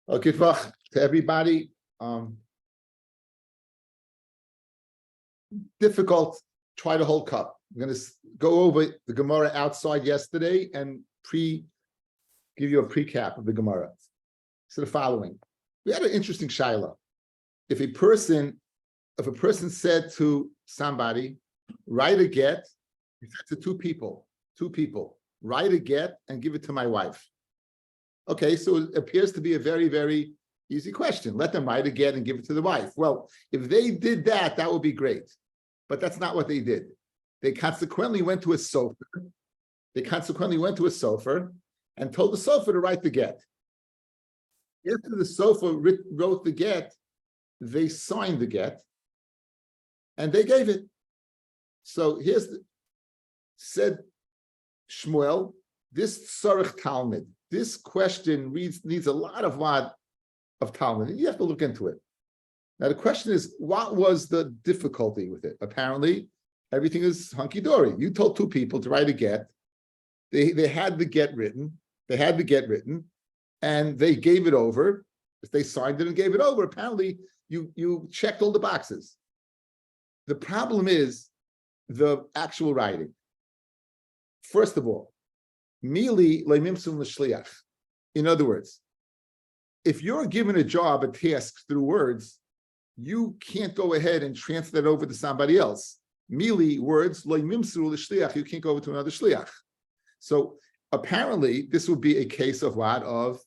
Okay, to everybody. Difficult. Try to hold cup. I'm going to go over the Gemara outside yesterday and give you a recap of the Gemara. So the following: we had an interesting shaila. If a person said to somebody, "Write a get," he said to two people, "Write a get and give it to my wife." Okay, so it appears to be a very, very easy question. Let them write a get and give it to the wife. Well, if they did that, that would be great. But that's not what they did. They consequently went to a sofer. And told the sofer to write the get. After the sofer wrote the get, they signed the get and they gave it. So said Shmuel, this Tzarech Talmud, this question needs a lot of Talmud. You have to look into it. Now the question is, what was the difficulty with it? Apparently, everything is hunky-dory. You told two people to write a get. They had the get written. And they gave it over. They signed it and gave it over. Apparently, you checked all the boxes. The problem is the actual writing. First of all, mili leimimsum l'shliach. In other words, if you're given a job, a task through words, you can't go ahead and transfer that over to somebody else. Mili, words, leimimsum l'shliach, you can't go over to another shliach. So apparently, this would be a case of what? Of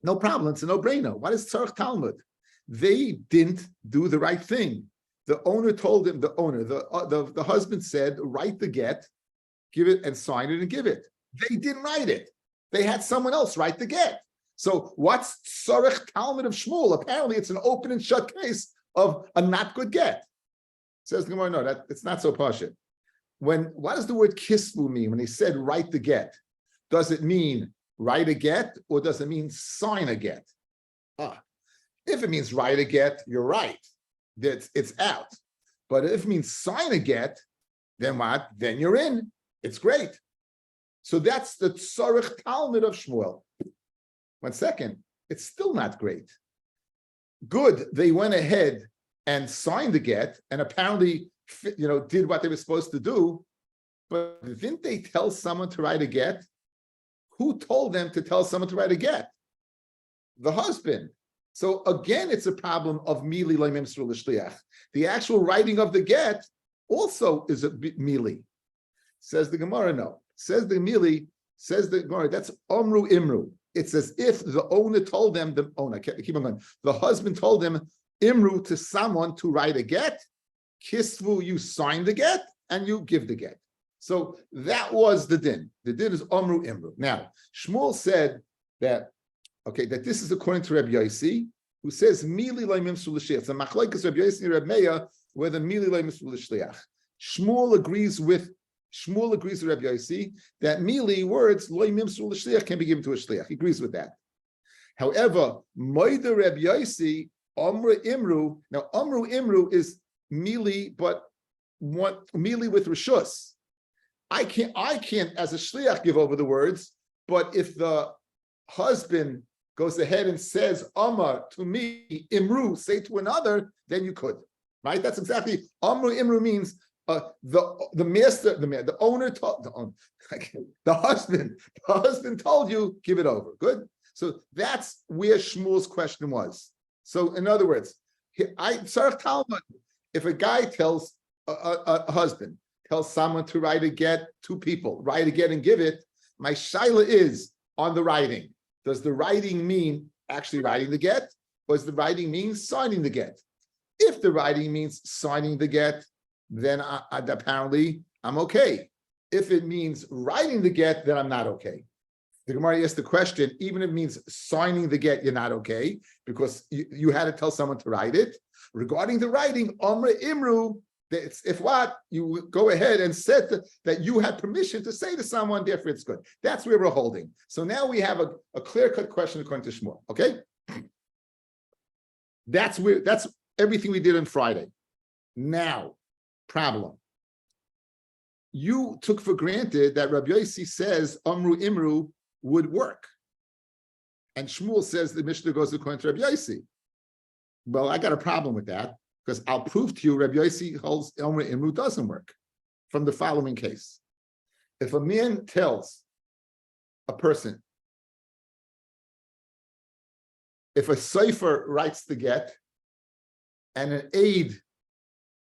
no problem, it's a no-brainer. What is Tzarech Talmud? They didn't do the right thing. The owner told him, the husband said, write the get, give it and sign it and give it. They didn't write it. They had someone else write the get. So what's Tzarech Talmud of Shmuel? Apparently it's an open and shut case of a not good get. Says the Gemara, no, it's not so pashut. What does the word kisvu mean when he said write the get? Does it mean write a get or does it mean sign a get? If it means write a get, you're right. It's out. But if it means sign a get, then what? Then you're in. It's great. So that's the Tzarech Talmud of Shmuel. 1 second. It's still not great. Good. They went ahead and signed the get and apparently, did what they were supposed to do. But didn't they tell someone to write a get? Who told them to tell someone to write a get? The husband. So again, it's a problem of mili leimimsru l'shliach. The actual writing of the get also is a mili. Says the Gemara, no. Says the Gemara, that's omru imru. It's as if the owner told them, keep on going. The husband told them, imru, to someone to write a get. Kisvu, you sign the get and you give the get. So that was the din. The din is omru imru. Now, Shmuel said that this is according to Rabbi Yossi, who says mili leimimsru l'shliach. It's a machlokes Rabbi Yossi and Rabbi Meir whether mili leimimsru l'shliach. Shmuel agrees with Rabbi Yossi that mili, words leimimsru l'shliach, can be given to a shliach. He agrees with that. However, moida Rabbi Yossi omru imru. Now omru imru is mili, but mili with rishus. I can't as a shliach give over the words, but if the husband goes ahead and says Amar to me, Imru, say to another, then you could. Right? That's exactly Amru Imru means the owner told the husband told you, give it over. Good. So that's where Shmuel's question was. So in other words, Tzarech Talmud, if a guy tells a husband, tells someone to write a get, two people, write a get and give it, my shaila is on the writing. Does the writing mean actually writing the get? Or does the writing mean signing the get? If the writing means signing the get, then apparently I'm okay. If it means writing the get, then I'm not okay. The Gemara asked the question, even if it means signing the get, you're not okay, because you had to tell someone to write it. Regarding the writing, Omra Imru, if what, you go ahead and said that you had permission to say to someone, therefore it's good. That's where we're holding. So now we have a clear-cut question according to Shmuel, okay? That's everything we did on Friday. Now, problem. You took for granted that Rabbi Yossi says Amru Imru would work. And Shmuel says the Mishnah goes according to Rabbi Yossi. Well, I got a problem with that because I'll prove to you Rabbi Yossi holds Omer Imru doesn't work from the following case. If a man tells a person, if a cipher writes the get and an aid,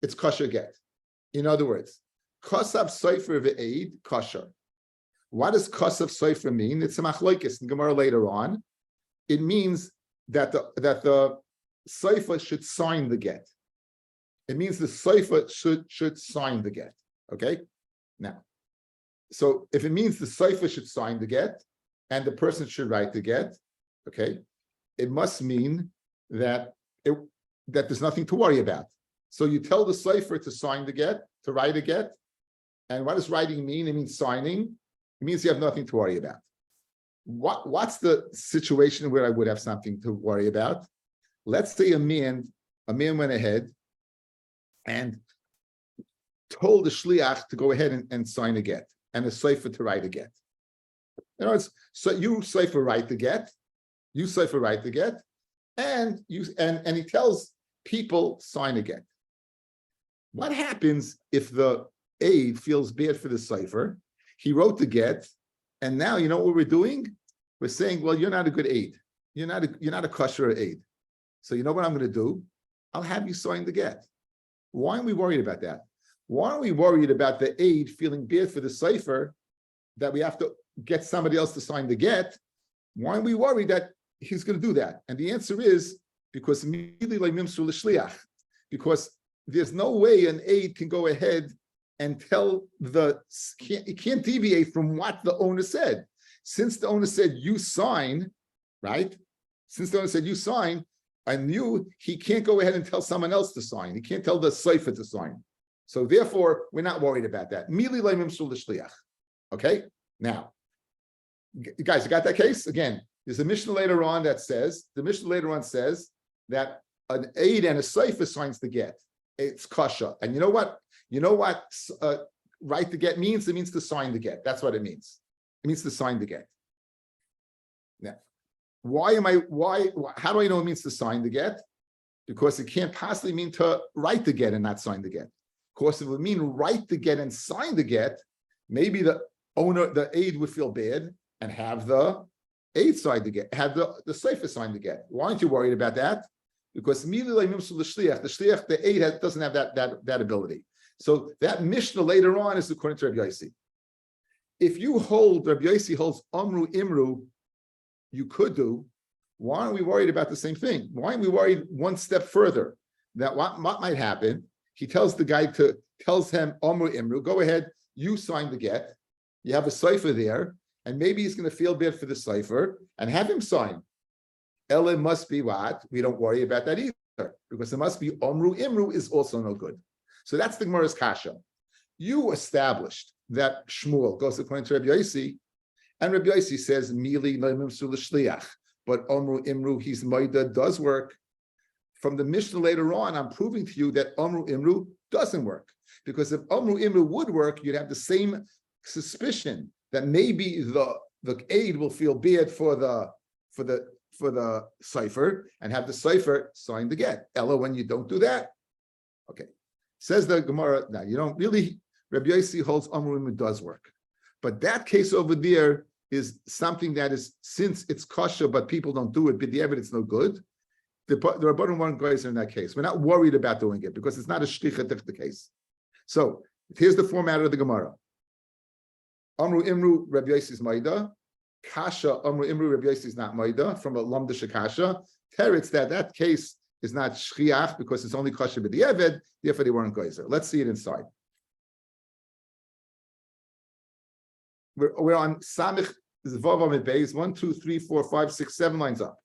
it's kosher get. In other words, kosav cipher ve'aid kosher. What does kosav cipher mean? It's a machlokes in Gemara later on. It means that the cipher should sign the get. It means the cipher should sign the get. Okay? Now, so if it means the cipher should sign the get and the person should write the get, okay, it must mean that there's nothing to worry about. So you tell the cipher to sign the get, to write a get. And what does writing mean? It means signing. It means you have nothing to worry about. What's the situation where I would have something to worry about? Let's say a man went ahead and told the shliach to go ahead and sign a get, and a cipher to write a get. In other words, so you cipher write the get, and he tells people sign a get. What happens if the aid feels bad for the cipher? He wrote the get, and now you know what we're doing? We're saying, well, you're not a good aid. You're not a kosher aid. So you know what I'm going to do? I'll have you sign the get. Why aren't we worried about that? Why aren't we worried about the aid feeling bad for the cipher that we have to get somebody else to sign the get? Why aren't we worried that he's going to do that? And the answer is because there's no way an aid can go ahead and tell he can't deviate from what the owner said. Since the owner said you sign, right? Since the owner said you sign, he can't go ahead and tell someone else to sign. He can't tell the cipher to sign. So therefore, we're not worried about that. Okay? Now, guys, you got that case? Again, there's a Mishnah later on that says, that an aid and a cipher signs the get. It's kasha. And you know what? Write the get means? It means to sign the get. That's what it means. It means to sign the get. Now, how do I know it means to sign the get? Because it can't possibly mean to write the get and not sign the get. Of course, if it would mean write the get and sign the get, maybe the owner, the aid would feel bad and have the aid sign the get, have the cipher sign the get. Why aren't you worried about that? Because the shliach, the aid doesn't have that ability. So that Mishnah later on is according to Rabbi Yossi. If you hold, Rabbi Yossi holds Amru Imru, you could do, why aren't we worried about the same thing? Why aren't we worried one step further? That what might happen, he tells the guy tells him, Amru Imru, go ahead, you sign the get, you have a cipher there, and maybe he's going to feel bad for the cipher, and have him sign. Ella must be what? We don't worry about that either, because it must be Amru Imru is also no good. So that's the Gemara's kasha. You established that Shmuel goes according to Rabbi Yossi, and Rabbi Yossi says, Mili le'mimsu l'shliach, but Amru Imru, his maida does work. From the Mishnah later on, I'm proving to you that Amru Imru doesn't work. Because if Amru Imru would work, you'd have the same suspicion that maybe the aid will feel bad for the cipher and have the cipher sign the get. Ella, when you don't do that, okay. Says the Gemara, now you don't really, Rabbi Yossi holds Amru Imru does work. But that case over there is something that is, since it's kosher, but people don't do it, but the evidence is no good. The Rabbanim weren't guys in that case. We're not worried about doing it because it's not a shticha the case. So here's the format of the Gemara. Amru Imru, Rabbi Yossi's maida. Kasha, Amru Imru, Rabbi Yossi is not maida from a lamda shekasha. Teretz that case is not shchiach because it's only kosher with the eved. Therefore, they weren't geyser. Let's see it inside. We're on Samich Zvav Amid Beis 1, 2, 3, 4, 5, 6, 7 lines up.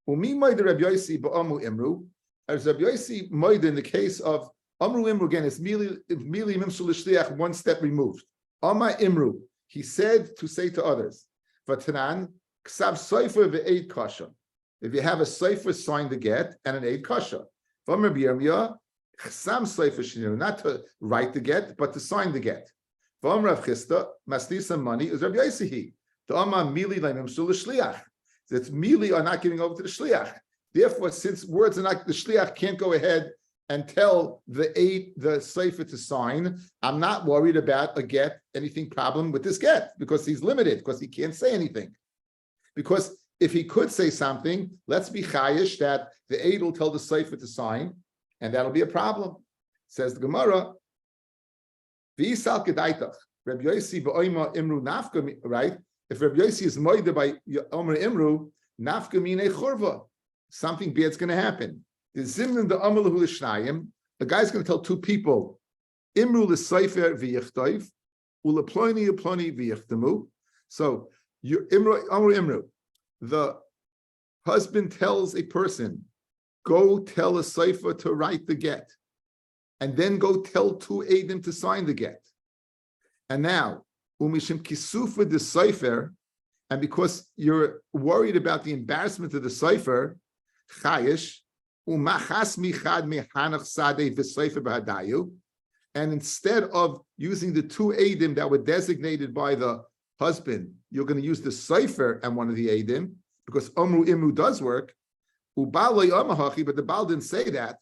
Umi Moida Rabbi Yossi ba'Amru Imru. As Rabbi Yossi Moida in the case of Amru Imru again, it's Mili Mimshul Shliach, one step removed. Amma Imru, he said to say to others, Vatanan Ksav Seifer ve'Eid Kasha. If you have a Seifer, sign the get and an Eid Kasha. From Rabbi Yirmiyah, Chsam Seifer Shinir, not to write the get, but to sign the get. From Rav Chisda, Masli some money is Rabbi Yossi. To Amma Mili Mimshul Shliach. That's merely are not giving over to the shliach. Therefore, since words are not, the shliach can't go ahead and tell the sefer to sign. I'm not worried about a get, anything problem with this get, because he's limited, because he can't say anything. Because if he could say something, let's be chayish that the aid will tell the sefer to sign, and that'll be a problem. Says the Gemara, V'isal kedaitach, Rabbi Yossi b'oima imru nafka, right? If Rabbi Yossi is moide by Omer imru, nafka mine churva, something bad's going to happen. The zimnin the amalahu l'shnayim, the guy's going to tell two people, imru l'seifer v'yichtov, u'leploni v'yichtemu. So, imru, the husband tells a person, go tell a seifer to write the get, and then go tell two eidim to sign the get. And now, umishim kisufa the seifer, and because you're worried about the embarrassment of the seifer, chayish, umachas michad mehanach sadeh v'seifer b'hadayu, and instead of using the two eidim that were designated by the husband, you're going to use the seifer and one of the eidim, because omru imru does work. Ubalei amahachi, but the Baal didn't say that.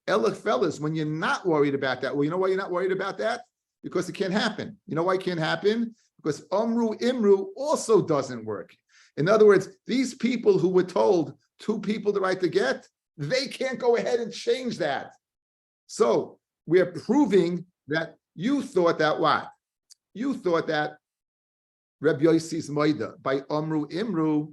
Elech fellas, when you're not worried about that, well, you know why you're not worried about that? Because it can't happen. You know why it can't happen? Because omru imru also doesn't work. In other words, these people who were told two people to write the get, they can't go ahead and change that. So we're proving that you thought that what? You thought that Rabbi Yossi's Moida by Omru Imru,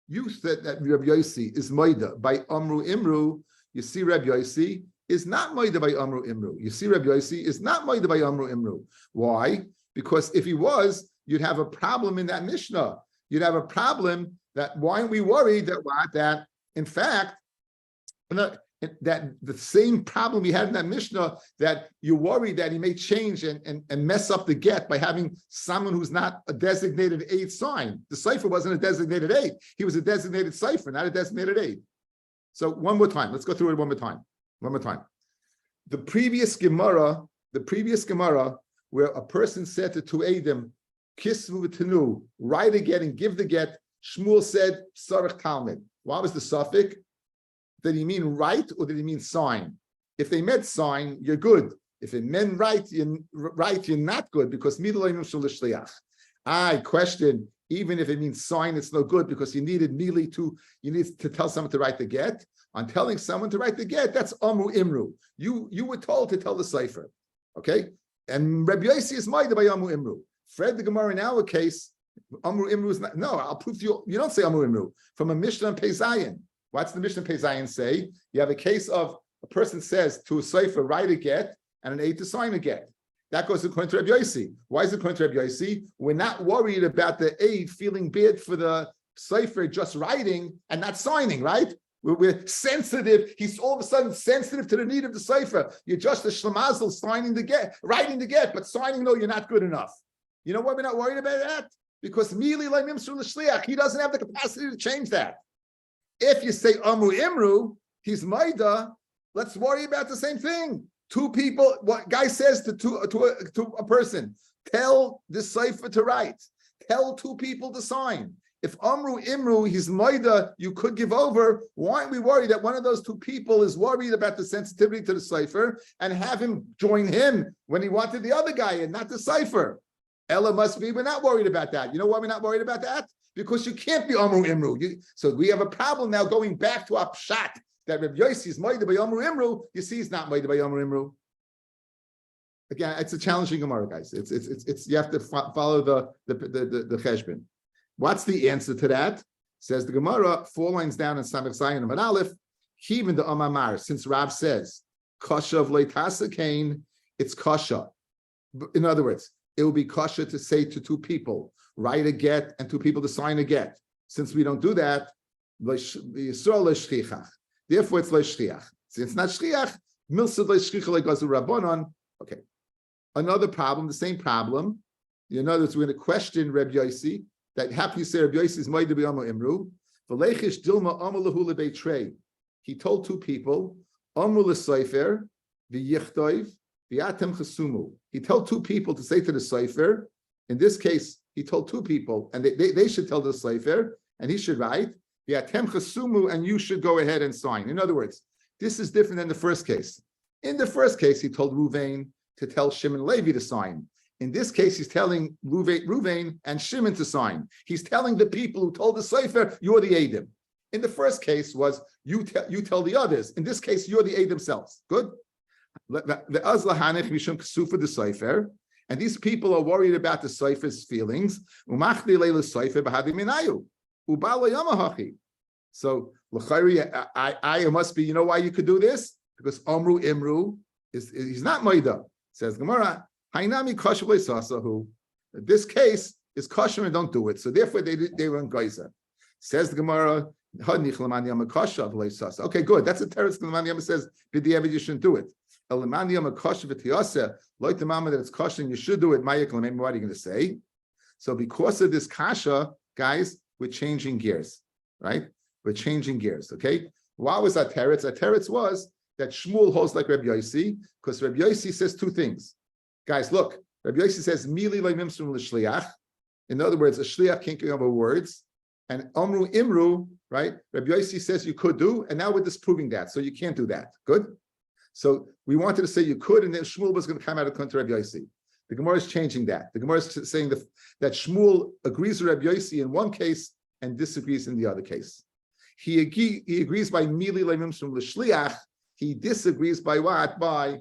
you said that Rabbi Yossi is Moida by Omru Imru. You see Rabbi Yossi is not Moida by Omru Imru. You see Rabbi Yossi is not Moida by Omru Imru. Why? Because if he was, you'd have a problem in that Mishnah. You'd have a problem that why aren't we worried that what? That in fact, that the same problem we had in that Mishnah, that you're worried that he may change and mess up the get by having someone who's not a designated aid sign. The cipher wasn't a designated aid. He was a designated cipher, not a designated aid. So one more time, let's go through it one more time. The previous Gemara, where a person said to Eidim, Kisvu Tanu, write a get and give the get, Shmuel said, Sarach Talmud. What was the suffix? Did he mean write or did he mean sign? If they meant sign, you're good. If it meant write, you're not good because I question, even if it means sign, it's no good because you need to tell someone to write the get. On telling someone to write the get, that's Amru Imru. You were told to tell the cipher. Okay? And Rabbi Yossi is Maida by Amru Imru. Fred the Gemara in our case, Amru Imru is not. No, I'll prove to you. You don't say Amru Imru from a Mishnah and Peizayin. What's the Mishnah Peizayin say? You have a case of a person says to a cipher, write a get, and an aid to sign a get. That goes according to Rabbi Yossi. Why is it according to Rabbi Yossi? We're not worried about the aid feeling bad for the cipher just writing and not signing, right? We're sensitive. He's all of a sudden sensitive to the need of the cipher. You're just a shlemazel signing the get, writing the get, but signing, no, you're not good enough. You know why we're not worried about that? Because Mili like Mimsur L'Shliach, he doesn't have the capacity to change that. If you say Amru Imru, he's Maida, let's worry about the same thing. Two people, what guy says to a person, tell the cipher to write, tell two people to sign. If Amru Imru, he's Maida, you could give over. Why aren't we worried that one of those two people is worried about the sensitivity to the cipher and have him join him when he wanted the other guy and not the cipher? Ella must be, we're not worried about that. You know why we're not worried about that? Because you can't be Amru Imru. So we have a problem now going back to our pshat that Rabbi Yossi is Maida by Amru Imru. You see, he's not Maida by Amru Imru. Again, it's a challenging Gemara, guys. It's you have to follow the cheshbon. What's the answer to that? Says the Gemara, 4 lines down in Samech Zayin and Aleph. Even the Amamar, since Rav says kasha of leitasa kain, it's kasha. In other words, it will be kasha to say to two people, write a get, and two people to sign a get. Since we don't do that, therefore it's leishchiach. Since it's not shchiach, milsad leishchiach legazu rabbanon. Okay. Another problem, the same problem. In other words, we're going to question Reb Yossi. That happy you say Reb Yossi is Maida b'Amru Imru. V'leichish dilma amalahu lebeitrei. He told two people, Amru l'seifer v'yichtoiv v'yatem chasumu. He told two people to say to the cipher. In this case, he told two people, and they should tell the cipher, and he should write. and you should go ahead and sign. In other words, this is different than the first case. In the first case, he told Ruvain to tell Shimon and Levi to sign. In this case, he's telling Ruvain and Shimon to sign. He's telling the people who told the Sefer, you're the Eidim. In the first case was, you tell the others. In this case, you're the Eidim themselves. Good? And these people are worried about the Sefer's feelings. So, I must be, you know why you could do this? Because Omru Imru he's not Maida. Says Gemara, Hainami Kosher Sasahu. This case is kosher and don't do it. So therefore they were in Geyser. Says the Gemara, okay, good. That's a teretz. Lamani says, B'diavad you shouldn't do it. Lamani Kosher v'tiyasa, like the mama that it's kosher and you should do it. Ma'ik l'mem. What are you going to say? So because of this kasha, guys, we're changing gears, right? We're changing gears. Okay. What was our teretz? Our teretz was that Shmuel holds like Rabbi Yossi, because Rabbi Yossi says two things. Guys, look, Rabbi Yossi says, Mili le'mimsum l'shliach. In other words, a shliach can't give over words. And Omru Imru, right? Rabbi Yossi says you could do, and now we're disproving that. So you can't do that. Good? So we wanted to say you could, and then Shmuel was going to come out of contra Rabbi Yossi. The Gemara is changing that. The Gemara is saying that Shmuel agrees with Rabbi Yossi in one case and disagrees in the other case. He agrees by Mili le'mimsum l'shliach. He disagrees by what? By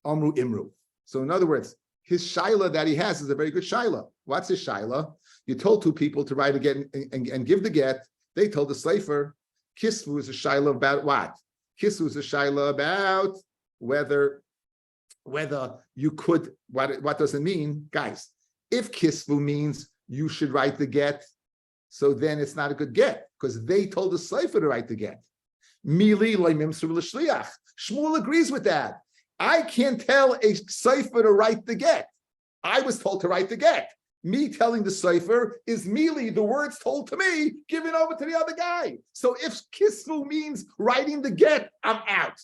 Amru Imru. So in other words, his shaila that he has is a very good shaila. What's his shaila? You told two people to write again and give the get. They told the slafer. Kisvu is a shaila about what? Kisvu is a shaila about whether you could, what does it mean? Guys, if Kisvu means you should write the get, so then it's not a good get, because they told the slafer to write the get. Mili le'mimsur l'shliach. Shmuel agrees with that. I can't tell a sefer to write the get. I was told to write the get. Me telling the sefer is mili, the words told to me, given over to the other guy. So if kisvu means writing the get, I'm out.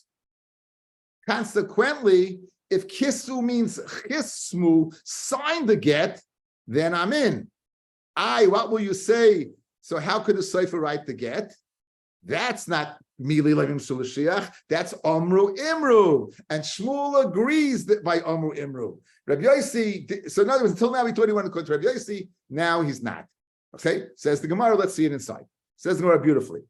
Consequently, if kisvu means chismu, sign the get, then I'm in. What will you say? So how could a sefer write the get? That's not Mili Levim Sulashiach, that's Omru Imru. And Shmuel agrees that by Omru Imru. Rabbi Yossi, so in other words, until now we thought he wanted to quote Rabbi Yossi, now he's not. Okay, says the Gemara, let's see it inside. Says the Gemara beautifully.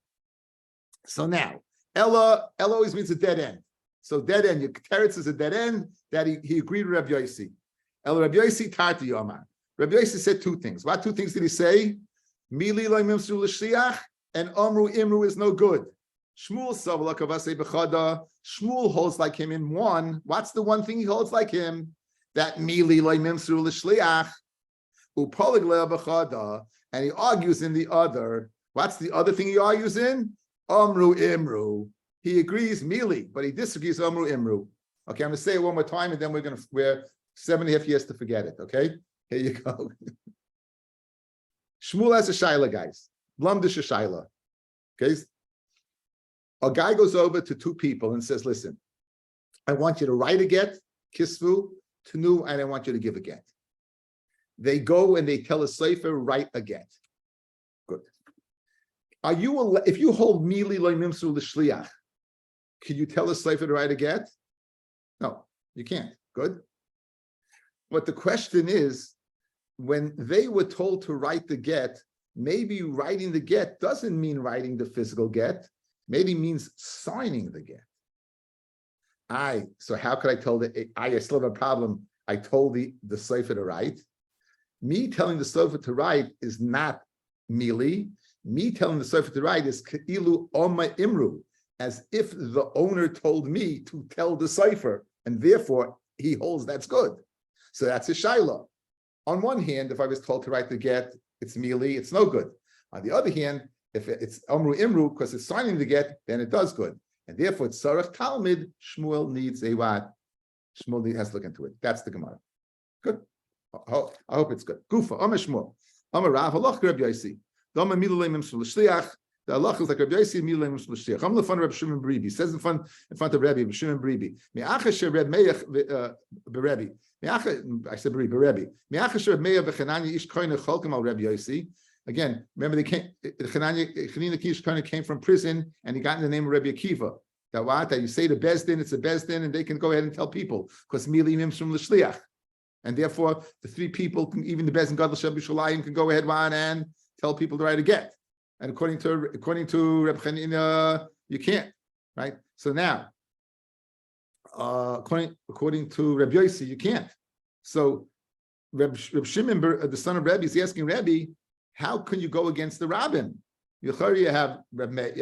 So now, Ella always means a dead end. So dead end, your teretz is a dead end, that he agreed with Rabbi Yossi. Ella Rabbi Yossi Tarti Yomar. Rabbi Yossi said two things. What two things did he say? Mili Levim Sulashiach and Omru Imru is no good. Shmuel holds like him in one. What's the one thing he holds like him? That mili le'mimsur l'shliach upolig le'abachada, and he argues in the other. What's the other thing he argues in? Omru Imru. He agrees mili, but he disagrees Omru Imru. Okay, I'm going to say it one more time, and then we're 7.5 years to forget it. Okay, here you go. Shmuel has a shaila, guys. Lamdish a shaila. Okay. A guy goes over to two people and says, listen, I want you to write a get, kisvu, tenu, and I want you to give a get. They go and they tell a sefer, write a get. Good. If you hold mili le'mimsur l'shliach, can you tell a sefer to write a get? No, you can't. Good. But the question is, when they were told to write the get, maybe writing the get doesn't mean writing the physical get. Maybe means signing the get. So how could I tell I still have a problem. I told the sefer to write. Me telling the sefer to write is not mili. Me telling the sefer to write is keilu oma imru, as if the owner told me to tell the sefer, and therefore he holds that's good. So that's a shaila. On one hand, if I was told to write the get, it's mili, it's no good. On the other hand, if it's Omru Imru, because it's signing the get, then it does good. And therefore, it's Sarach Talmud, Shmuel needs a what? Shmuel has to look into it. That's the Gemara. Good. I hope it's good. Gufa, Omer Shmuel. Omer Rav, Halach Rabbi Yossi. The Omer Milu Leimim Shliach. The halach is like Rabbi Yossi, Milu Leimim Shliach. I'm the fun of Rabbi Shimon Bribi. Says in front of Rabbi Shimon Bribi. Me'achasher Reb Meich Berebi. I said Rabbi. Me'achasher Reb Meich Bechananya Ish Koine Cholkim al Rabbi Yossi. Again, remember they came. Chanina Kish kind of came from prison, and he got in the name of Rabbi Akiva. That you say the Bezdin, it's a Bezdin, and they can go ahead and tell people because Mili Nims from L'Shliach, and therefore the three people, can, even the Bezdin Gadol Sheb B'Shalayim, can go ahead and tell people to write a get. And according to Reb Chanina, you can't, right? So now, according to Reb Yossi, you can't. So Reb Shimon, the son of Rabbi, is asking Rabbi, how can you go against the rabbin? You have Rabbi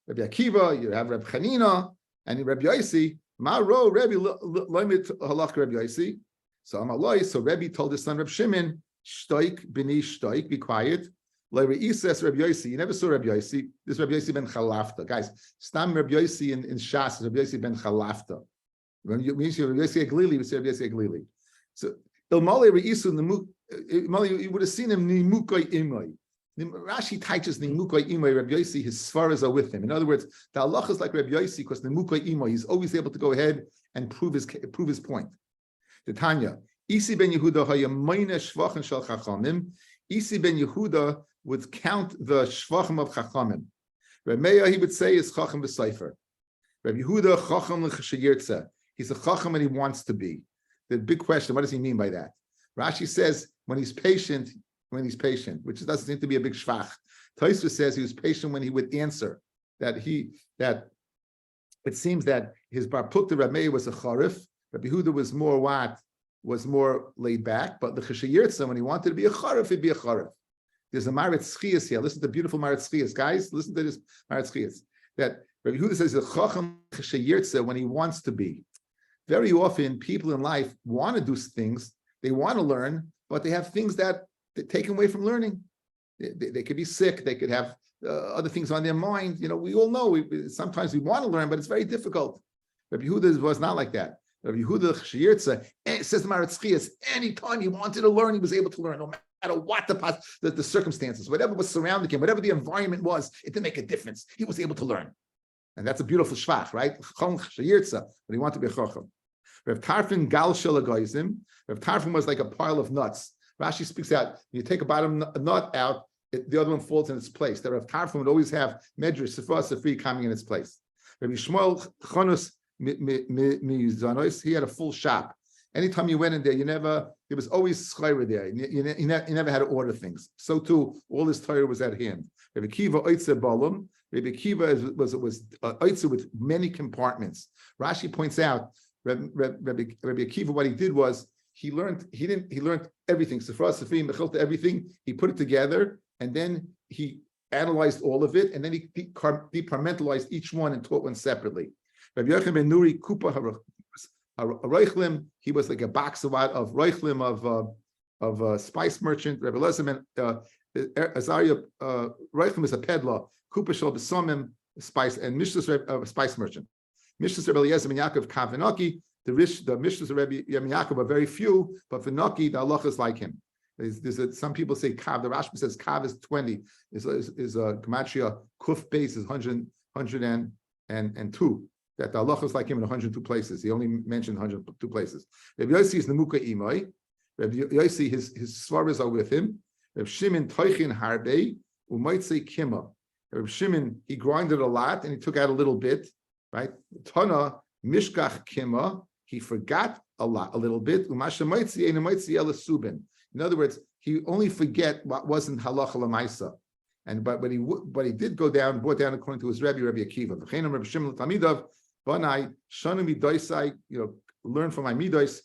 Akiva, you have Reb Chanina, and Reb Yossi. Ma'ro Rabbi loymit halach Reb Yossi. So Amaloi. So Rabbi told his son Reb Shimon, "Shtoik b'ni shtoik, be quiet." Says Reb Yossi. You never saw Reb Yossi. This is Reb Yossi ben Chalafta, guys. Stam Reb Yossi in Shas is Reb Yossi ben Chalafta. When you see Reb Yossi Aglili, we say Reb Yossi Aglili. So Ilmale Reisu Nimuk, you would have seen him Nimukoi Imoi. Rashi teaches Nimukoi Imoi. Reb Yossi, his svaras are with him. In other words, the halacha is like Reb Yossi because Nimukoi Imoi, he's always able to go ahead and prove his point. The Tanya, Isi ben Yehuda hayamayne shvachim shel chachamim. Isi ben Yehuda would count the shvachim of chachamim. Reb Meir, he would say, is chacham v'seifer. Reb Yehuda chacham l'chashayirtza. He's a chacham and he wants to be. The big question, what does he mean by that? Rashi says when he's patient, which doesn't seem to be a big shvach. Tosfos says he was patient when he would answer. That it seems that his bar plukta Reb Meir was a charif. Rabbi Yehuda was more what? Was more laid back. But the chashayirtza, when he wanted to be a charif, he'd be a charif. There's a Maritz Chias here. Listen to the beautiful Maritz Chias, guys. Listen to this Maritz Chias. That Rabbi Yehuda says the chacham chashayirtza when he wants to be. Very often, people in life want to do things, they want to learn, but they have things that take away from learning. They could be sick, they could have other things on their mind. You know, we all know, sometimes we want to learn, but it's very difficult. Rabbi Yehuda was not like that. Rabbi Yehuda Chashayirtza, says the Maritz Chias, anytime he wanted to learn, he was able to learn, no matter what the circumstances, whatever was surrounding him, whatever the environment was, it didn't make a difference. He was able to learn. And that's a beautiful shvach, right? But he wanted to be a chacham. Rav Tarfon gal shel hagoyzim. Rav Tarfon was like a pile of nuts. Rashi speaks out. You take a bottom nut out, the other one falls in its place. That Rav Tarfon would always have medrash sefra sefri coming in its place. Rabbi Shmuel Chonus mizanos. He had a full shop. Anytime you went in there, there was always schayra there. You never had to order things. So too, all this Torah was at hand. Rabbi Kiva oitze balam. Rabbi Kiva was oitze with many compartments. Rashi points out. Rabbi Akiva, what he did was he learned everything, Sefra, Sefrim, Mechilta, everything. He put it together, and then he analyzed all of it, and then he departmentalized each one and taught one separately. Rabbi Yochanan ben Nuri Kupa Reichlim, he was like a box of Reichlim of spice merchant. Rabbi Elazar ben Azariah Reichlim is a peddler. Kupa Shel B'Samim spice and Mishras spice merchant. Mishnas Rabbi Eliezer ben Yaakov Kav V'Naki. The Mishnas of Rabbi Yaakov are very few, but V'Naki the halacha is like him. Some people say Kav. The Rashba says Kav is 20. Is a gematria Kuf base is 102. That the halacha is like him in 102 places. He only mentioned 102 places. Rabbi Yossi is Nemuka Imoi. Rabbi Yossi his svaras are with him. Rabbi Shimon Toichin Harbe Umoitze Kima. Rabbi Shimon he grinded a lot and he took out a little bit. Right? Tana mishkach kima, he forgot a little bit. In other words, he only forget what wasn't halacha l'maisa. But he did brought down according to his Rabbi Akiva. Learn from my midos.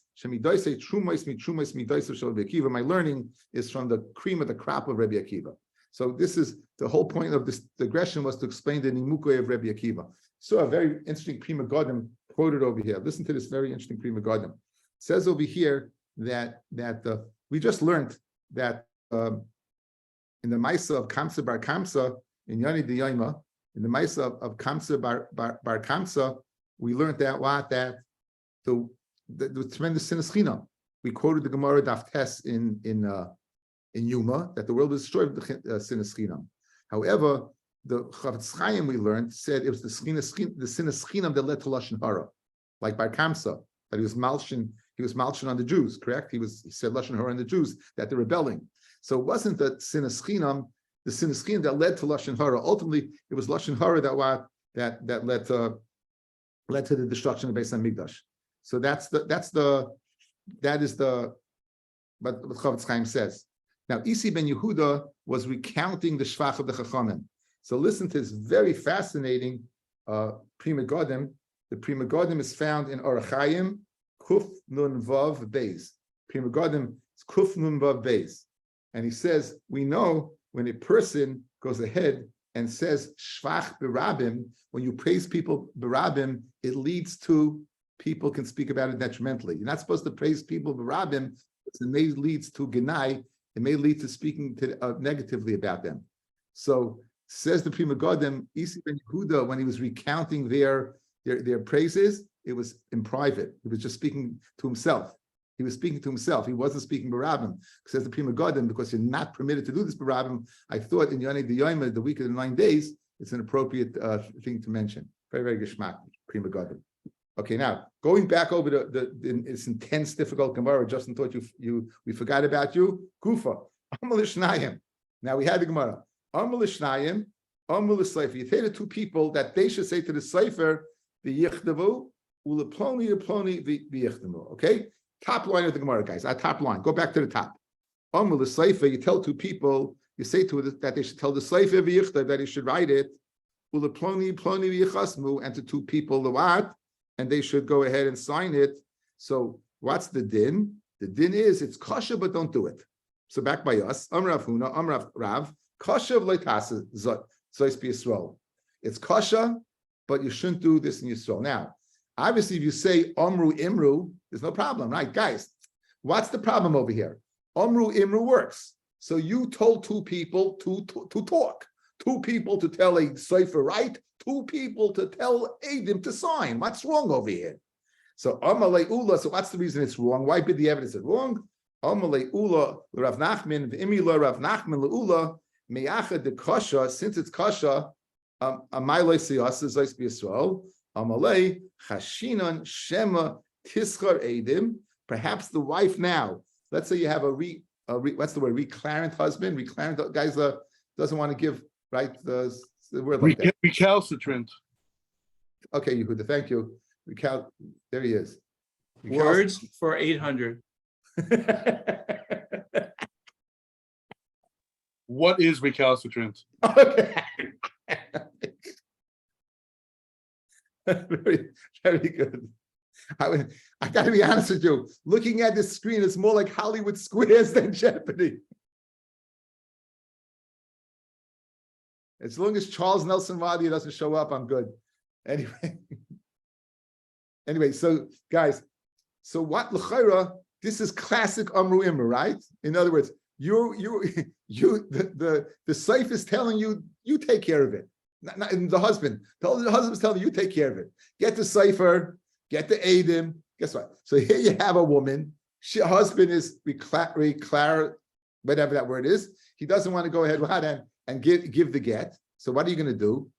My learning is from the cream of the crop of Rabbi Akiva. So this is the whole point of this digression was to explain the nimukoi of Rabbi Akiva. So a very interesting Prima Godim quoted over here. Listen to this very interesting Prima Godim. It says over here that we just learned that in the Maisa of Kamsa Bar Kamsa in Yoni D'Yoma, in the Maisa of Kamsa Bar Kamsa, we learned that the tremendous sinas chinam. We quoted the Gemara Daf Tes in Yuma that the world was destroyed with the sinas chinam. However, the Chavetz Chaim we learned said it was the sinas chinam that led to lashon hara, like Bar Kamsa, that he was malshin on the Jews. Correct? He said lashon hara on the Jews that they're rebelling. So it wasn't the sinas chinam that led to lashon hara. Ultimately, it was lashon hara that led to the destruction of Beis Hamikdash. So that is what Chavetz Chaim says. Now, Isi ben Yehuda was recounting the shvach of the Chachamim. So listen to this very fascinating Prima Godim. The Prima Godim is found in Orach Chaim, Kuf Nun Vav Beis. Prima Godim is Kuf Nun Vav Beis. And he says, we know when a person goes ahead and says shvach berabim, when you praise people berabim, it leads to people can speak about it detrimentally. You're not supposed to praise people berabim. It may lead to genai. It may lead to speaking negatively about them. So says the Prima Godim, Isi ben Yehuda, when he was recounting their praises, it was in private. He was just speaking to himself. He was speaking to himself. He wasn't speaking barabim. Says the Prima Godim, because you're not permitted to do this barabim. I thought in Yonei D'Yoma, the week of the 9 days, it's an appropriate thing to mention. Very, very geshmak, Prima Godim. Okay, now going back over this intense, difficult Gemara. Justin thought we forgot about you. Kufa, Amal Ishnayim. Now we had the Gemara. Amal Ishnayim, Amal L'Seifer. You take the two people that they should say to the Seifer, the Yichdavu, Uleploni V'Yichdavu. Okay. Top line of the Gemara, guys. Our top line. Go back to the top. Amal L'Seifer. You tell two people. You say to it that they should tell the Seifer V'Yichdav that he should write it. Uleploni V'Yichasmu, and to two people the what? And they should go ahead and sign it. So what's the din? The din is it's kosher, but don't do it. So back by us, Amrav Huna, Amrav Rav, kosher v'leitasa zois b'Yisrael. It's kosher, but you shouldn't do this in Yisrael. Now, obviously, if you say Amru Imru, there's no problem, right, guys? What's the problem over here? Amru Imru works. So you told two people to talk, two people to tell a cipher, right? Two people to tell Adim to sign. What's wrong over here? So Amalei Ula. So what's the reason it's wrong? Why did the evidence is wrong? Amalei Ula Rav Nachman v'Imila Rav Nachman leUla me'achad de kasha. Since it's kasha, Amaylei Siyasa Zayis B'Yisrael. Amalei Chashinan Shema Tischar Adim. Perhaps the wife now. Let's say you have what's the word? Reclarant husband. Reclarant guys doesn't want to give right the word like that. Recalcitrant. Okay, Yehuda, thank you. There he is. Words for 800. What is recalcitrant? Okay. Very, very good. I got to be honest with you. Looking at this screen, it's more like Hollywood Squares than Jeopardy. As long as Charles Nelson Waddy doesn't show up, I'm good. Anyway, so guys, so what l'chayra? This is classic Amru Imru, right? In other words, the safe is telling you take care of it. Not the husband. The husband's telling you take care of it. Get the cipher, get the Adim. Guess what? So here you have a woman. Husband is whatever that word is. He doesn't want to go ahead and give the get. So what are you going to do?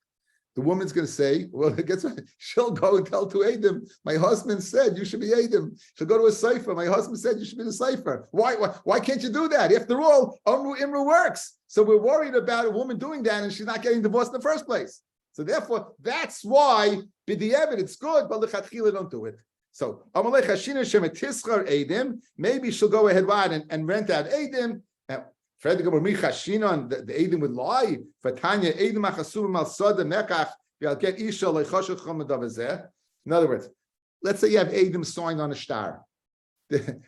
The woman's going to say, well, guess what? She'll go and tell to Adim, my husband said you should be Adim. She'll go to a cipher. My husband said you should be the cipher. Why can't you do that? After all, Amru Imru works. So we're worried about a woman doing that and she's not getting divorced in the first place. So therefore, that's why b'di'evet it's good, but l'chatchila don't do it. So Amalei Chashina Shemetischar Adim, maybe she'll go ahead and rent out Adim. The Adim would lie. In other words, let's say you have Adim signed on a star. The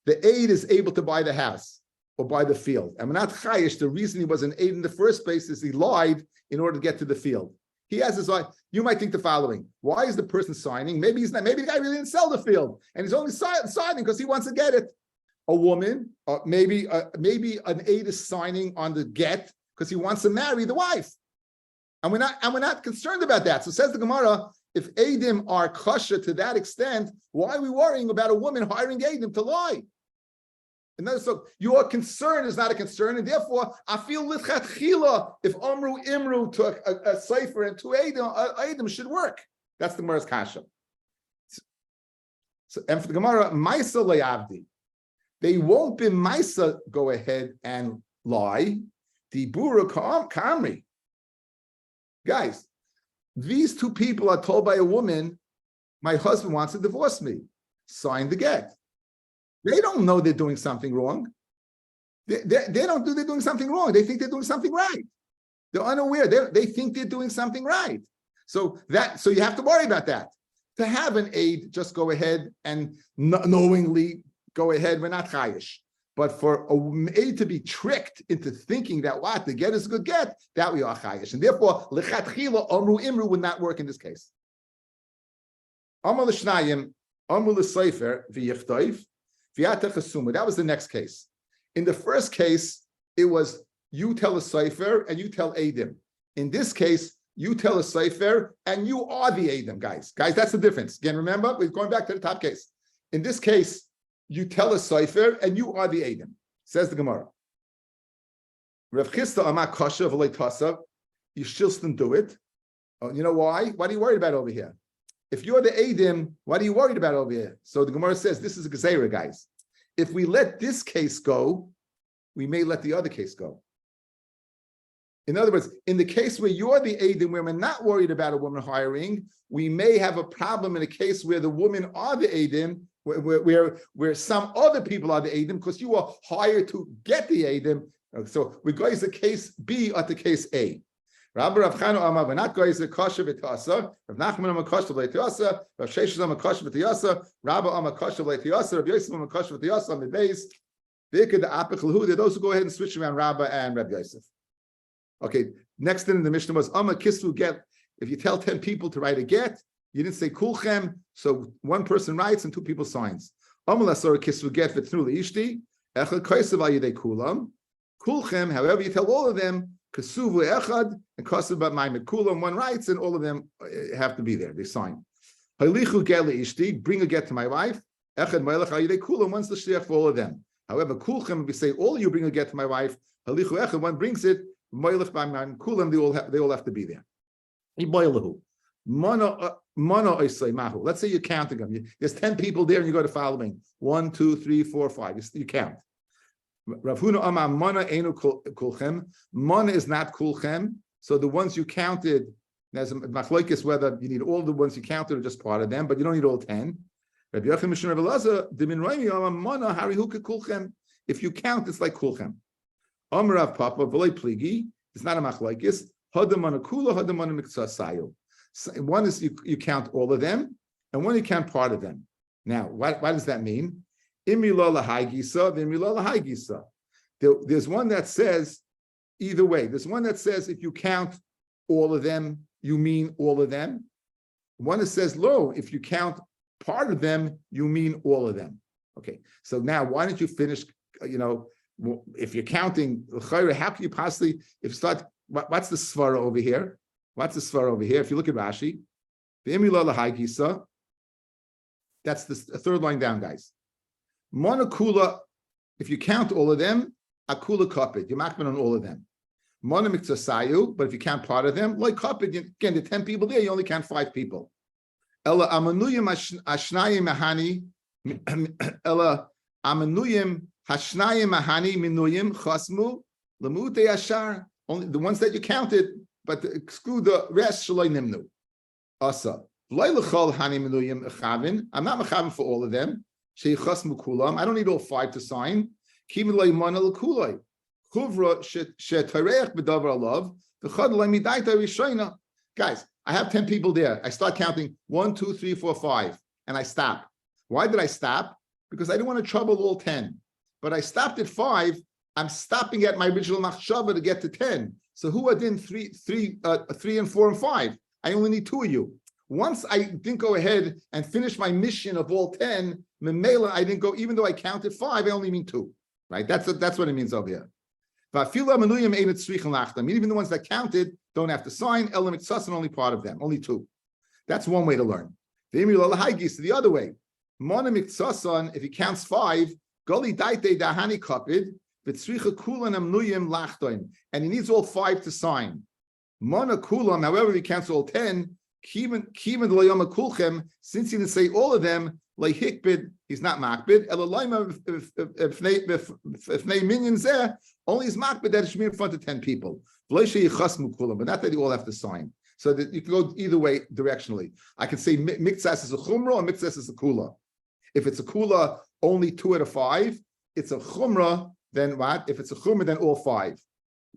aid is able to buy the house or buy the field. And not chayish, the reason he was an aid in the first place is he lied in order to get to the field. He has his life. You might think the following: why is the person signing? Maybe he's not. Maybe the guy really didn't sell the field, and he's only signing because he wants to get it. A woman, maybe an aid is signing on the get because he wants to marry the wife, and we're not concerned about that. So says the Gemara, if Adim are kosher to that extent, why are we worrying about a woman hiring Adim to lie? And so your concern is not a concern, and therefore I feel lichatchila if Amru Imru to a cipher and two Adim should work. That's the Gemara's kasha. So, and for the Gemara, Maisa le'avdi. They won't be Maisa go ahead and lie. Dibura Kamri. Guys, these two people are told by a woman, my husband wants to divorce me. Sign the get. They don't know they're doing something wrong. They don't do they're doing something wrong. They think they're doing something right. They're unaware. They think they're doing something right. So you have to worry about that. To have an aid, just go ahead and knowingly go ahead. We're not chayish. But for an aid to be tricked into thinking that what the get is a good get, that we are chayish. And therefore, lechatchila amru imru would not work in this case. Amar l'shnayim, amru l'seifer v'yichtoiv v'yata chasuma. That was the next case. In the first case, it was you tell a seifer and you tell Eidim. In this case, you tell a seifer and you are the Eidim, guys. Guys, that's the difference. Again, remember, we're going back to the top case. In this case, you tell a seifer and you are the Eidim. Says the Gemara. Rav Chisda amar kasha v'lei tasav. You still shouldn't do it. Oh, you know why? What are you worried about over here? If you're the Eidim, what are you worried about over here? So the Gemara says this is a gezerah, guys. If we let this case go, we may let the other case go. In other words, in the case where you're the Eidim, where we're not worried about a woman hiring, we may have a problem in a case where the women are the Eidim, where some other people are the Eidim, because you are hired to get the Eidim. So we go as the case B or the case A. Rabbi Rav Chanu Amar, we're not going to kasha v'tasa. Rav Nachman Amar kasha v'tasa. Rav Sheshes Amar kasha v'tasa. Rabbi Amar kasha v'tasa. Rav Yosef Amar kasha v'tasa. On the base, they're those who go ahead and switch around Rabbi and Rabbi Yosef. Okay, next thing in the Mishnah was Amar kisvu get. If you tell 10 people to write a get, you didn't say kulchem, so one person writes and 2 people signs. Amar lasor kisvu get v'tnu leishti. Echad kaisav al yedei kulam. Kulchem, however, you tell all of them. Kasuvu echad and kasav b'maimed kulam. One writes and all of them have to be there. They sign. Halichu get leishti. Bring a get to my wife. Echad ma'elach al yedei kulam. One's the shliach for all of them. However, kulchem, if we say all of you bring a get to my wife, halichu echad, one brings it. Ma'elach b'maimed kulam. They all have to be there. Let's say you're counting them. There's 10 people there, and you go to following 1, 2, 3, 4, 5. You count. Rav Huna Amar Mana Einu Kulchem. Mana is not Kulchem. So the ones you counted, there's a machlokes whether you need all the ones you counted or just part of them, but you don't need all 10. Rabbi Yochanan Mishra Rabbi Elazar Dimin Roimi Amar Mana Harihuka Kulchem. If you count, it's like Kulchem. Amar Rav Papa V'lei Pligi. It's not a machlokes. Hadam Mana Kula Hadam Mana Miktzah Sayo. One is you count all of them, and one you count part of them. Now, what does that mean? There's one that says either way. There's one that says if you count all of them, you mean all of them. One that says, lo, if you count part of them, you mean all of them. Okay, so now why don't you finish, if you're counting, how can you possibly, if you start, what's the svara over here? What's the svara over here? If you look at Rashi, that's the third line down, guys. Monakula, if you count all of them, akula kapid, you're makman on all of them. Mona miktasayu, but if you count part of them, like kapid, again, the 10 people there, you only count 5 people. Ella amanuyim hashnayim mahani, ella amanuyim hashnayim mahani minuyim chasmu lemute yashar. Only the ones that you counted, but exclude the rest. Shaloi nimnu. Asa loylechol hani minuyim echavin. I'm not mechavin for all of them. I don't need all 5 to sign. Guys, I have 10 people there. I start counting 1, 2, 3, 4, 5, and I stop. Why did I stop? Because I didn't want to trouble all 10. But I stopped at 5. I'm stopping at my original machshava to get to 10. So who are in 3 and 4 and 5? I only need 2 of you. Once I didn't go ahead and finish my mission of all 10, Memela, I didn't go, even though I counted 5, I only mean 2. Right? That's what it means over here. Even the ones that counted don't have to sign, Elam Mitzvah, only part of them, only 2. That's one way to learn. The other way, Mona Mitzvah, if he counts 5, Goli Daite Dahani Kapid, Vitzricha Kulan Amnuyim Lachtoim, and he needs all 5 to sign. Mona Kulam, however, he counts all 10, since he didn't say all of them, like hikbid, he's not makbid. If they minions there, only is makbid that it should be in front of 10 people. But not that you all have to sign. So that you can go either way directionally. I can say miktsas is a chumrah or miktsas is a kula. If it's a kula, only 2 out of 5. It's a chumrah, then what? If it's a chumrah, then all 5.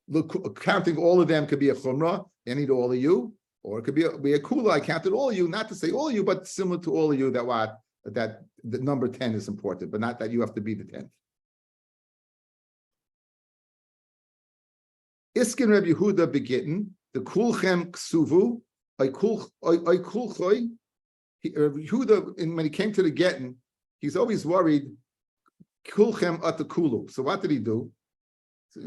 Look, counting all of them could be a chumrah, I need all of you. Or it could be a kula, I counted all of you, not to say all of you, but similar to all of you that the number 10 is important, but not that you have to be the 10th. Iskin Rabbi Yehuda begitin, the kulchem ksuvu, I kulchoy. Rabbi Yehuda, when he came to the Gitin, he's always worried, kulchem at the kulu. So what did he do? So,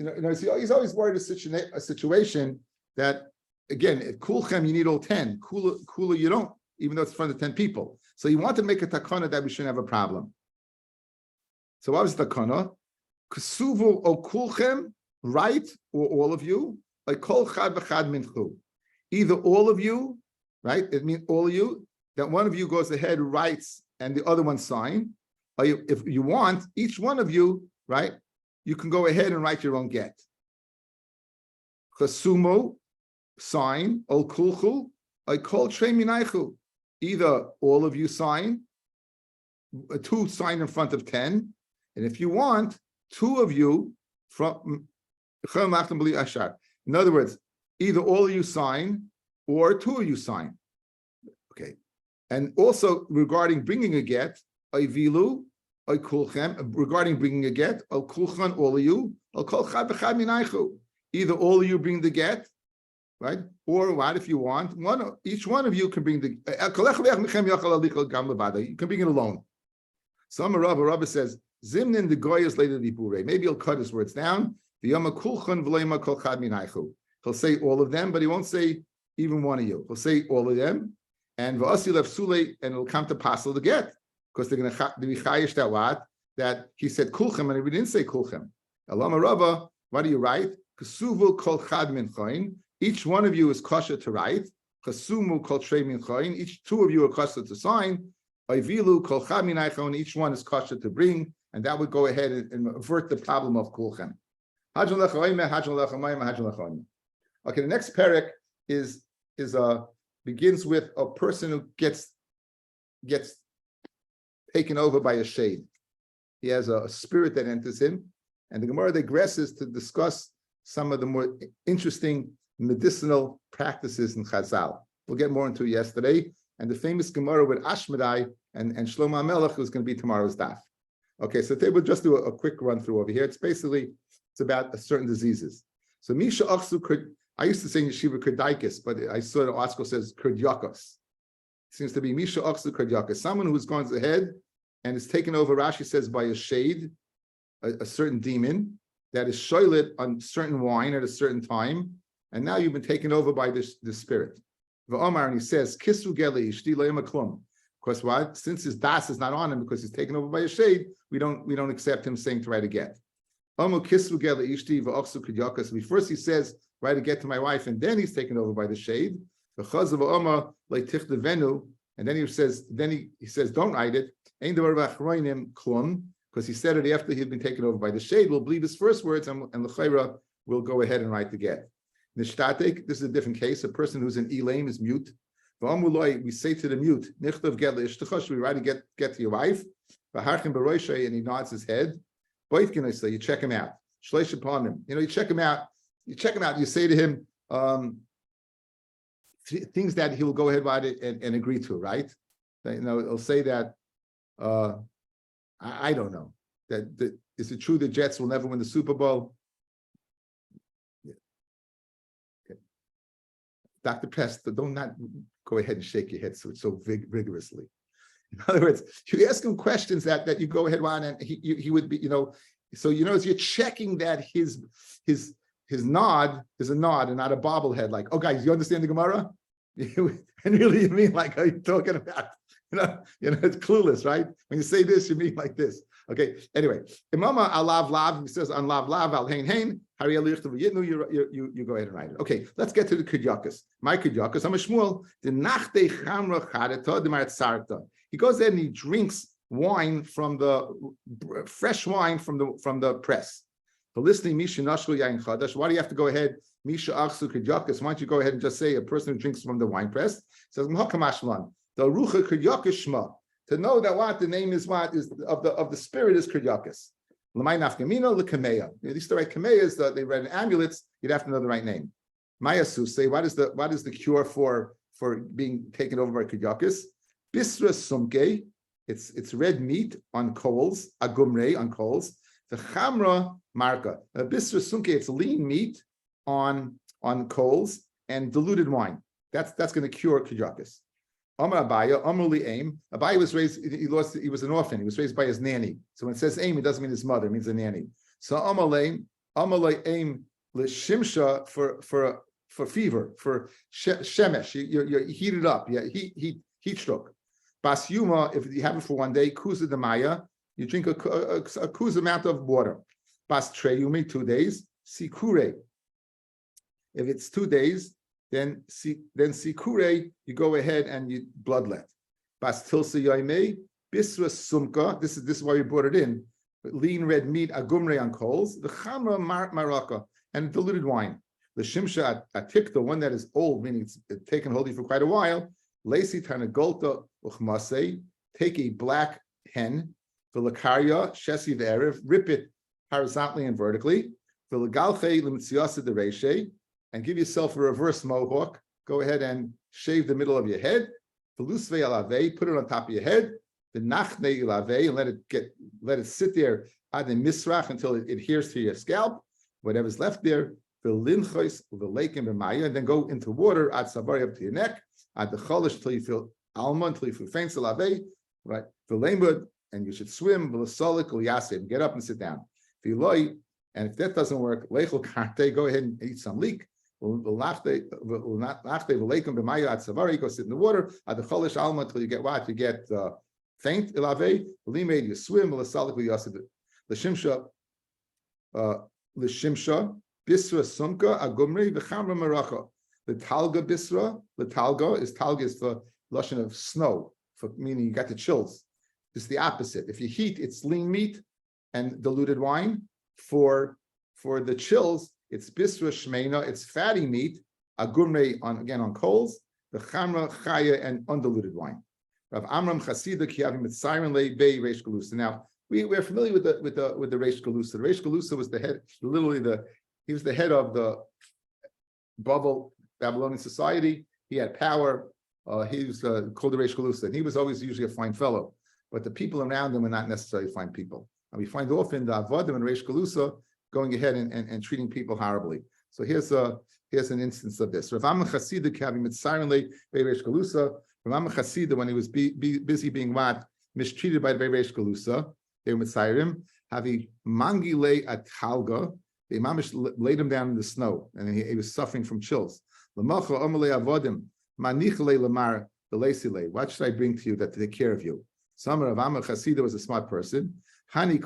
he's always worried a situation that, again, at kulchem you need all 10. Kula you don't, even though it's in front of 10 people. So he wanted to make a takana that we shouldn't have a problem. So what was the takana? Ksuvu o kulchem, right, or all of you, like kol chad v'chad minchu. Either all of you, right? It means all of you, that one of you goes ahead, writes, and the other one sign. Or if you want, each one of you, right, you can go ahead and write your own get. Chasumo, sign, ol kulchu, I call trei minaychu. Either all of you sign, 2 sign in front of 10, and if you want, 2 of you from. In other words, either all of you sign or 2 of you sign. Okay, and also regarding bringing a get, I vilu, I kulchem. Regarding bringing a get, I'll kulchan all of you. I'll call chad v'chad minaychu. Either all of you bring the get, right? Or what if you want? Each one of you can bring the. You can bring it alone. Some Rabbi says, Zimnin the goyas later dipure. Maybe he'll cut his words down. He'll say all of them, but he won't say even one of you. He'll say all of them, and and it'll come to passel to get, because they're going to be chayish that he said kulchem and we didn't say kulchem. Alama Rabba, what do you write? Kasuvu kol chad min choin. Each one of you is kosher to write. Chasumu kol trei min choin. Each 2 of you are kosher to sign. Ayvilu kol chad min choin. Each one is kosher to bring, and that would go ahead and avert the problem of kulchem. Okay, the next parak begins with a person who gets taken over by a shade. He has a spirit that enters him, and the Gemara digresses to discuss some of the more interesting medicinal practices in Chazal. We'll get more into it yesterday, and the famous Gemara with Ashmedai and Shlomo HaMelech is going to be tomorrow's daf. Okay, so today we'll just do a quick run through over here. It's about certain diseases. So Misha Achsu, I used to say in Yeshiva Kerdikis, but I saw the article says Kerdyakos. Seems to be Misha Achsu Kerdyakos, someone who's gone ahead and is taken over, Rashi says, by a shade, a certain demon that is shoylet on certain wine at a certain time, and now you've been taken over by this spirit. V'omar, and he says, Kisru geli ishti lo yemaklum. Because what? Since his das is not on him because he's taken over by a shade, we don't accept him saying to write a get. First he says, write a get to my wife, and then he's taken over by the shade. And then he says, don't write it. Because he said it after he'd been taken over by the shade. We'll believe his first words, and the chayra will go ahead and write the get. Nishtatek, this is a different case. A person who's an elaim is mute. We say to the mute, we write a get to your wife, and he nods his head. You check him out. Shleish upon him. You check him out. You say to him things that he'll go ahead and agree to, right? He'll say that I don't know. That is it true the Jets will never win the Super Bowl? Yeah. Okay. Dr. Pest, don't not go ahead and shake your head so vigorously. In other words, you ask him questions that you go ahead on, and he would be, so you're checking that his nod is a nod and not a bobblehead. Like, oh guys, you understand the Gemara? And really, you mean like, are you talking about? It's clueless, right? When you say this, you mean like this. Okay. Anyway, Imama alav lav, he says on lav lav al hein hein. You go ahead and write it. Okay, let's get to the Kudyakas. My Kudyakas, I'm a Shmuel. The nachte chamra chareta the marat sarta. He goes there and he drinks wine from the fresh wine from the press. The listening Misha Nashlu Yain Chadash. Why do you have to go ahead? Misha Achsu Kidyakas. Why don't you go ahead and just say a person who drinks from the wine press? It says Mhakamashlan. The Rucha Kidyakas Shma. To know that what the name is, what is of the spirit is Kidyakas. L'may nafkamino l'kameya. These the right kameyas that they read in amulets. You'd have to know the right name. Maya Suse. What is the cure for being taken over by Kidyakas? Bisra Sumke. It's red meat on coals. Agumre on coals. The chamra marka. Bisra Sumke. It's lean meat on coals and diluted wine. That's going to cure Kidyakas. Amar Abaya, Amar Li Aim. Abaya was raised, he was an orphan. He was raised by his nanny. So when it says Aim, it doesn't mean his mother, it means a nanny. So Amar Li Aim L'Shimsha for fever, for shemesh. You heat it up. Yeah, heat stroke. Bas Yuma, if you have it for one day, Kuza Demaya, you drink a kuz amount of water. Bas Treyumi, 2 days. Sikure. If it's 2 days, then sikure, you go ahead and you bloodlet. Bas tilsa yoimei, bisra sumka. This is why we brought it in. Lean red meat, agumre on coals. The chamra maraka and diluted wine. The shimsha atik, the one that is old, meaning it's taken holy for quite a while. Lacey tanagolta uchmase. Take a black hen. The lakaria shesi ve'erev. Rip it horizontally and vertically. The legalche limtziasa de reshe. And give yourself a reverse mohawk. Go ahead and shave the middle of your head. Put it on top of your head. The nachne ilave, and let it sit there ad misrach until it adheres to your scalp. Whatever's left there. The linchois, the lake and and then go into water ad savari up to your neck. Ad the cholish till you feel alma, until you feel faint ilave. Right. The lamud, and you should swim. V'lasolik yasim. Get up and sit down. And if that doesn't work, lechel karte. Go ahead and eat some leek. Go sit in the water at the cholish alma until you get what? You get faint. Ilave, limed, you swim. L'shimsha, bisra sumka agumri v'chamra maracha. The talga bisra. The talga is for lashon of snow, for meaning you got the chills. It's the opposite. If you heat, it's lean meat and diluted wine. For the chills, it's bisra shmeina, it's fatty meat, agumre on coals, the chamra chaya and undiluted wine. Rav Amram Chasida Kiavim Mitzarim Le Bei Reish Galusa. Now we're familiar with the Reish Galusa. The Reish Galusa was the head, he was the head of the Babylonian society. He had power. He was called the Reish Galusa, and he was always usually a fine fellow. But the people around him were not necessarily fine people. And we find often the Avodim and Reish Galusa going ahead and treating people horribly. So here's an instance of this. Rav Amma Chasida having mitzayrin le Reish Galusa. Rav Amma Chasida, when he was busy being mistreated by the Reish Galusa, they were mitzayrim. Having mangi le atalga, the mamish laid him down in the snow, and he was suffering from chills. L'macha amalei avodim manich le lamar delesi le. What should I bring to you that to take care of you? Some Rav Amma Chasida was a smart person. Now we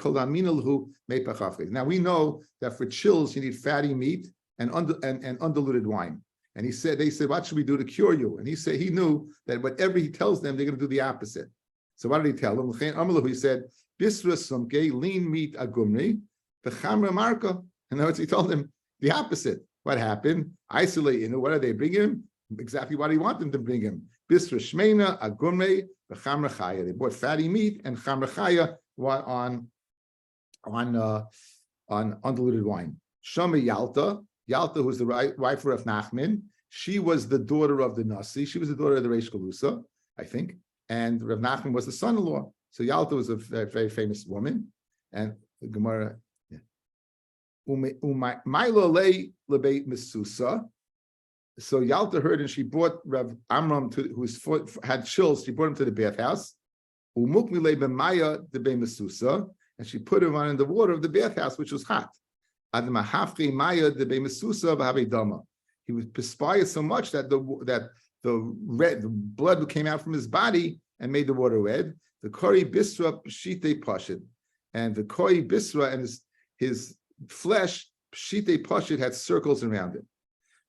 know that for chills you need fatty meat and undiluted wine. And they said, what should we do to cure you? And he knew that whatever he tells them, they're going to do the opposite. So what did he tell them? He said, bisra sumke, lean meat agumri, the chamra marka. In other words, he told them the opposite. What happened? Isolate, what are they bringing him? Exactly what he wanted them to bring him. Bisra shmeina agumri, the chamra chaya. They bought fatty meat and chamra chaya on undiluted wine. Shama Yalta, who's the wife of Nachman, she was the daughter of the Nasi. She was the daughter of the Reish Galusa, I think, and Rav Nachman was the son-in-law. So Yalta was a very, very famous woman, and the Gemara. Milo lei lebeit Mesusa. So Yalta heard, and she brought Rav Amram, whose foot had chills. She brought him to the bathhouse. And she put him on in the water of the bathhouse, which was hot. He was perspired so much that the blood came out from his body and made the water red. The kori bisra pshite pashid, and the kori bisra and his flesh pshite pashid had circles around it.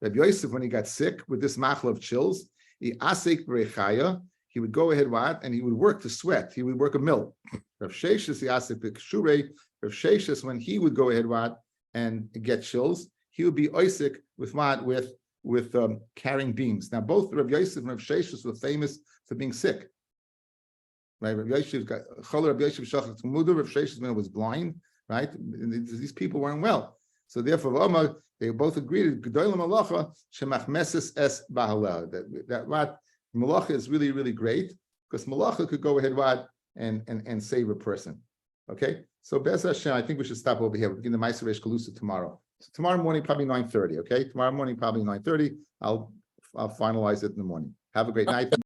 Rabbi Yosef, when he got sick with this machl of chills, he asek berechaya. he would go ahead and he would work to sweat. He would work a mill. Rav Sheshes Rav Sheshes, when he would go ahead and get chills, he would be oisik with what with carrying beams. Now both Rav Yosef and Rav Sheshes were famous for being sick. Right, Rav Yosef was blind. Right, these people weren't well. So therefore, they both agreed that what malacha is really, really great, because malacha could go ahead and save a person. Okay, so Bez Hashem, I think we should stop over here. We'll begin the Ma'aser Reish Kalusa tomorrow. So tomorrow morning, probably 9:30. Okay, tomorrow morning, probably 9:30. I'll finalize it in the morning. Have a great night.